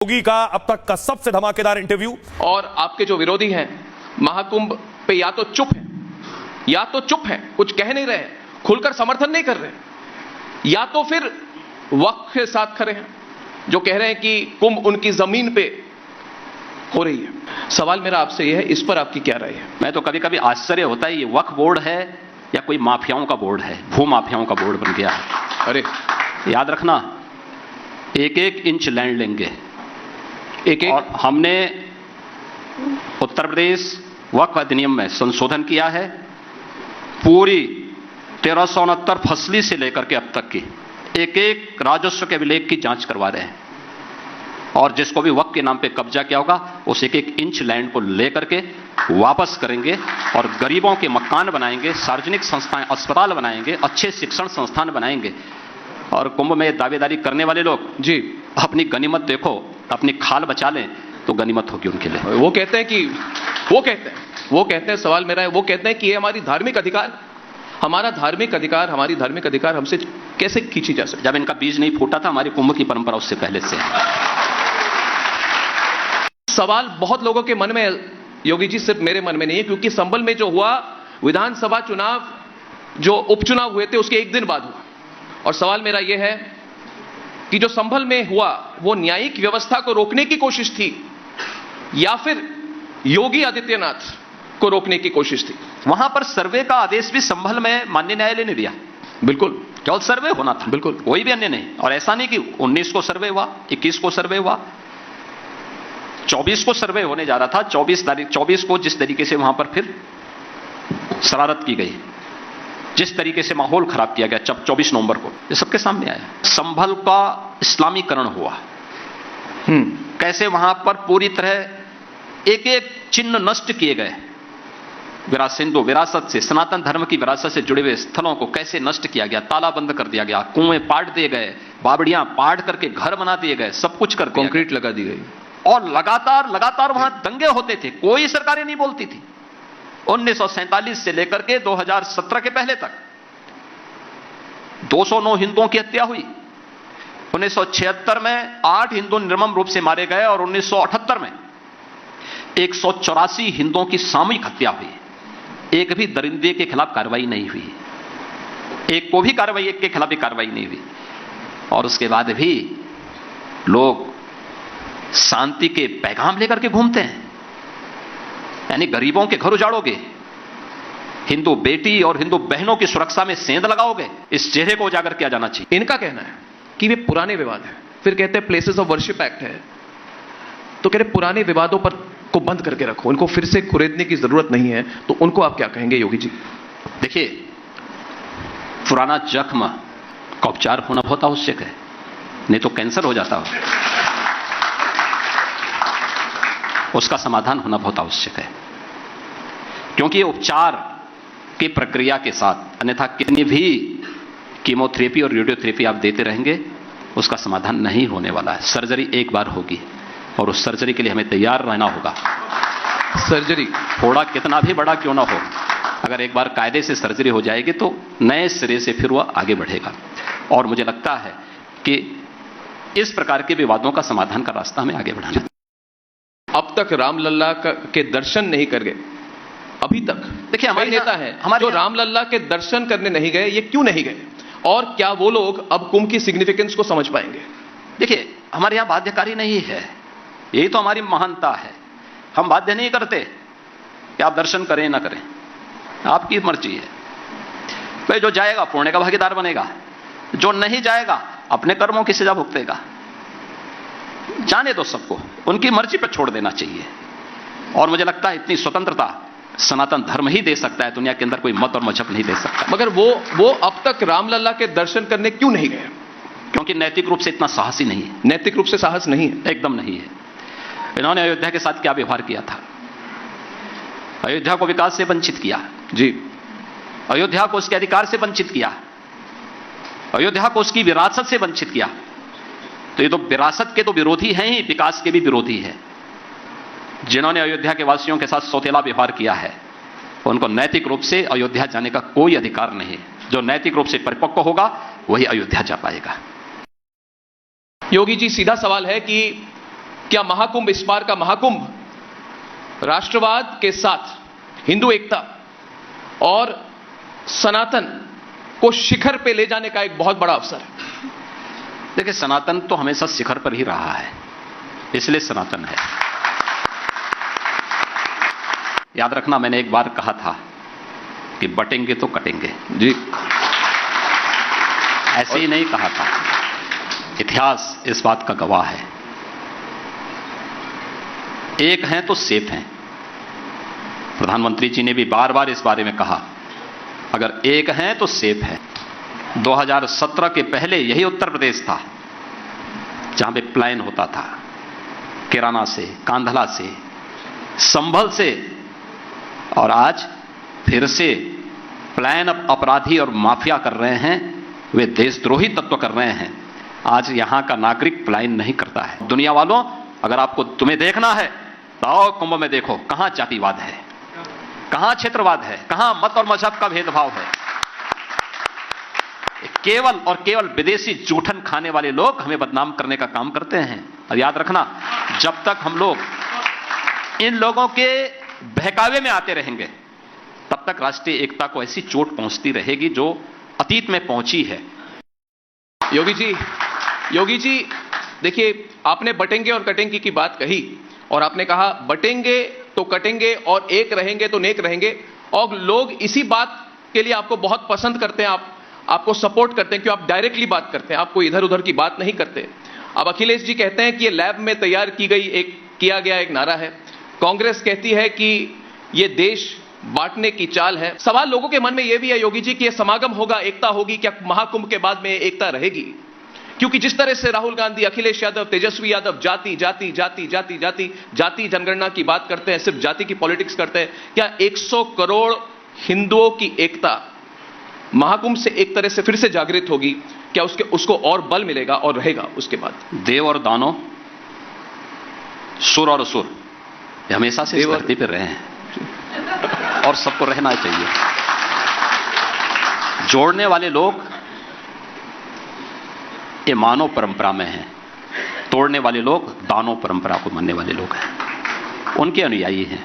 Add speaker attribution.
Speaker 1: योगी का अब तक का सबसे धमाकेदार इंटरव्यू।
Speaker 2: और आपके जो विरोधी हैं महाकुंभ पे या तो चुप है, कुछ कह नहीं रहे, खुलकर समर्थन नहीं कर रहे, या तो फिर वक्त के साथ खड़े हैं जो कह रहे हैं कि कुंभ उनकी जमीन पे हो रही है। सवाल मेरा आपसे यह है, इस पर आपकी क्या राय है?
Speaker 3: मैं तो कभी कभी आश्चर्य होता है, ये वक्फ बोर्ड है या कोई माफियाओं का बोर्ड है, भू माफियाओं का बोर्ड बन गया है।
Speaker 2: अरे
Speaker 3: याद रखना, एक एक इंच लैंड लेंगे
Speaker 2: एक
Speaker 3: और हमने उत्तर प्रदेश वक्फ अधिनियम में संशोधन किया है। पूरी 1369 फसली से लेकर के अब तक की एक एक राजस्व के अभिलेख की जांच करवा रहे हैं, और जिसको भी वक्फ के नाम पे कब्जा किया होगा उस एक एक इंच लैंड को लेकर के वापस करेंगे और गरीबों के मकान बनाएंगे, सार्वजनिक संस्थाएं, अस्पताल बनाएंगे, अच्छे शिक्षण संस्थान बनाएंगे। और कुंभ में दावेदारी करने वाले लोग
Speaker 2: जी
Speaker 3: अपनी गनीमत देखो, अपनी खाल बचा लें तो गनीमत होगी उनके लिए।
Speaker 2: वो कहते हैं सवाल मेरा है, वो कहते हैं कि ये हमारी धार्मिक अधिकार, हमारी धार्मिक अधिकार हमसे कैसे खींची जा सकती?
Speaker 3: जब इनका बीज नहीं फूटा था, हमारी कुंभ की परंपरा उससे पहले से।
Speaker 2: सवाल बहुत लोगों के मन में, योगी जी सिर्फ मेरे मन में नहीं है, क्योंकि संभल में जो हुआ विधानसभा चुनाव, जो उपचुनाव हुए थे उसके एक दिन बाद हुआ। और सवाल मेरा यह है कि जो संभल में हुआ वो न्यायिक व्यवस्था को रोकने की कोशिश थी या फिर योगी आदित्यनाथ को रोकने की कोशिश थी?
Speaker 3: वहां पर सर्वे का आदेश भी संभल में माननीय न्यायालय ने दिया।
Speaker 2: बिल्कुल,
Speaker 3: केवल सर्वे होना था,
Speaker 2: बिल्कुल,
Speaker 3: कोई भी अन्य नहीं। और ऐसा नहीं कि 19 को सर्वे हुआ, 21 को सर्वे हुआ, 24 को सर्वे होने जा रहा था। 24 को जिस तरीके से वहां पर फिर शरारत की गई, जिस तरीके से माहौल खराब किया गया 24 नवंबर को, ये सबके सामने आया। संभल का इस्लामीकरण हुआ, कैसे वहां पर पूरी तरह एक एक चिन्ह नष्ट किए गए, हिंदू विरासत से, सनातन धर्म की विरासत से जुड़े हुए स्थलों को कैसे नष्ट किया गया, तालाबंद कर दिया गया, कुएं पाट दिए गए, बावड़ियां पाट करके घर बना दिए गए, सब कुछ कर दिया,
Speaker 2: कंक्रीट लगा दी गई।
Speaker 3: और लगातार वहां दंगे होते थे, कोई सरकारें नहीं बोलती थी। 1947 से लेकर के 2017 के पहले तक 209 हिंदुओं की हत्या हुई। 1976 में 8 हिंदू निर्मम रूप से मारे गए और 1978 में 184 हिंदुओं की सामूहिक हत्या हुई। एक भी दरिंदे के खिलाफ कार्रवाई नहीं हुई, एक के खिलाफ भी कार्रवाई नहीं हुई। और उसके बाद भी लोग शांति के पैगाम लेकर के घूमते हैं, यानी गरीबों के घर उजाड़ोगे, हिंदू बेटी और हिंदू बहनों की सुरक्षा में सेंध लगाओगे, इस चेहरे को उजागर किया जाना चाहिए।
Speaker 2: इनका कहना है कि वे पुराने विवाद है, फिर कहते हैं प्लेसेस ऑफ वर्शिप एक्ट है, तो कह रहे पुराने विवादों पर को बंद करके रखो, उनको फिर से कुरेदने की जरूरत नहीं है। तो उनको आप क्या कहेंगे योगी जी?
Speaker 3: देखिए, पुराना जख्म का उपचार होना बहुत आवश्यक है, नहीं तो कैंसर हो जाता है। उसका समाधान होना बहुत आवश्यक है, क्योंकि ये उपचार की प्रक्रिया के साथ, अन्यथा कितनी भी कीमोथेरेपी और रेडियोथेरेपी आप देते रहेंगे, उसका समाधान नहीं होने वाला है। सर्जरी एक बार होगी और उस सर्जरी के लिए हमें तैयार रहना होगा।
Speaker 2: सर्जरी
Speaker 3: थोड़ा कितना भी बड़ा क्यों ना हो, अगर एक बार कायदे से सर्जरी हो जाएगी तो नए सिरे से फिर वह आगे बढ़ेगा। और मुझे लगता है कि इस प्रकार के विवादों का समाधान का रास्ता हमें आगे बढ़ाना।
Speaker 2: अब तक रामलल्ला के दर्शन नहीं कर गए, अभी तक देखिए हमारे नेता हैं जो रामलल्ला के दर्शन करने नहीं गए, ये क्यों नहीं गए? और क्या वो लोग अब कुंभ की सिग्निफिकेंस को समझ पाएंगे?
Speaker 3: देखिए, हमारे यहां बाध्यकारी नहीं है, यही तो हमारी महानता है। हम बाध्य नहीं करते कि आप दर्शन करें ना करें, आपकी मर्जी है। भाई जो जाएगा पुण्य का भागीदार बनेगा, जो नहीं जाएगा अपने कर्मों की सजा भुगतेगा। जाने दो सबको, उनकी मर्जी पर छोड़ देना चाहिए। और मुझे लगता है इतनी स्वतंत्रता सनातन धर्म ही दे सकता है, दुनिया के अंदर कोई मत और मजहब नहीं दे सकता।
Speaker 2: मगर वो अब तक रामलल्ला के दर्शन करने क्यों नहीं गए?
Speaker 3: क्योंकि नैतिक रूप से इतना साहसी नहीं है।
Speaker 2: नैतिक रूप से साहस नहीं है,
Speaker 3: एकदम नहीं है। इन्होंने अयोध्या के साथ क्या व्यवहार किया था? अयोध्या को विकास से वंचित किया
Speaker 2: जी,
Speaker 3: अयोध्या को उसके अधिकार से वंचित किया, अयोध्या को उसकी विरासत से वंचित किया। तो ये तो विरासत के तो विरोधी हैं ही, विकास के भी विरोधी है। जिन्होंने अयोध्या के वासियों के साथ सौतेला व्यवहार किया है, उनको नैतिक रूप से अयोध्या जाने का कोई अधिकार नहीं। जो नैतिक रूप से परिपक्व होगा वही अयोध्या जा पाएगा।
Speaker 2: योगी जी, सीधा सवाल है कि क्या महाकुंभ, इस बार का महाकुंभ राष्ट्रवाद के साथ हिंदू एकता और सनातन को शिखर पे ले जाने का एक बहुत बड़ा अवसर है?
Speaker 3: देखिए, सनातन तो हमेशा शिखर पर ही रहा है, इसलिए सनातन है। याद रखना, मैंने एक बार कहा था कि बटेंगे तो कटेंगे
Speaker 2: जी।
Speaker 3: ऐसे ही नहीं कहा था, इतिहास इस बात का गवाह है। एक हैं तो सेफ हैं। प्रधानमंत्री जी ने भी बार बार इस बारे में कहा, अगर एक हैं तो सेफ है। 2017 के पहले यही उत्तर प्रदेश था जहां पे प्लान होता था, कैराना से, कांधला से, संभल से, और आज फिर से प्लान अपराधी और माफिया कर रहे हैं, वे देशद्रोही तत्व कर रहे हैं। आज यहां का नागरिक पलायन नहीं करता है। दुनिया वालों, अगर आपको तुम्हें देखना है तो आओ कुंभ में देखो, कहां जातिवाद है, कहां क्षेत्रवाद है, कहां मत और मजहब का भेदभाव है। केवल और केवल विदेशी जूठन खाने वाले लोग हमें बदनाम करने का काम करते हैं। और याद रखना, जब तक हम लोग इन लोगों के बहकावे में आते रहेंगे, तब तक राष्ट्रीय एकता को ऐसी चोट पहुंचती रहेगी जो अतीत में पहुंची है।
Speaker 2: योगी जी, देखिए, आपने बटेंगे और कटेंगे की बात कही और आपने कहा बटेंगे तो कटेंगे और एक रहेंगे तो नेक रहेंगे, और लोग इसी बात के लिए आपको बहुत पसंद करते हैं, आपको सपोर्ट करते हैं, क्योंकि आप डायरेक्टली बात करते हैं, आपको इधर उधर की बात नहीं करते। अब अखिलेश जी कहते हैं कि ये लैब में तैयार किया गया एक नारा है। कांग्रेस कहती है कि ये देश बांटने की चाल है। सवाल लोगों के मन में यह भी है योगी जी कि यह समागम होगा, एकता होगी, क्या महाकुंभ के बाद में एकता रहेगी? क्योंकि जिस तरह से राहुल गांधी, अखिलेश यादव, तेजस्वी यादव जाति जाति जाति जाति जाति जाति जनगणना की बात करते हैं, सिर्फ जाति की पॉलिटिक्स करते हैं, क्या 100 करोड़ हिंदुओं की एकता महाकुंभ से एक तरह से फिर से जागृत होगी? क्या उसको और बल मिलेगा और रहेगा उसके बाद?
Speaker 3: देव और दानव, सुर और असुर, ये हमेशा से इस धरती पर रहे हैं और सबको रहना चाहिए। जोड़ने वाले लोग ये मानव परंपरा में हैं, तोड़ने वाले लोग दानव परंपरा को मानने वाले लोग हैं, उनके अनुयायी हैं।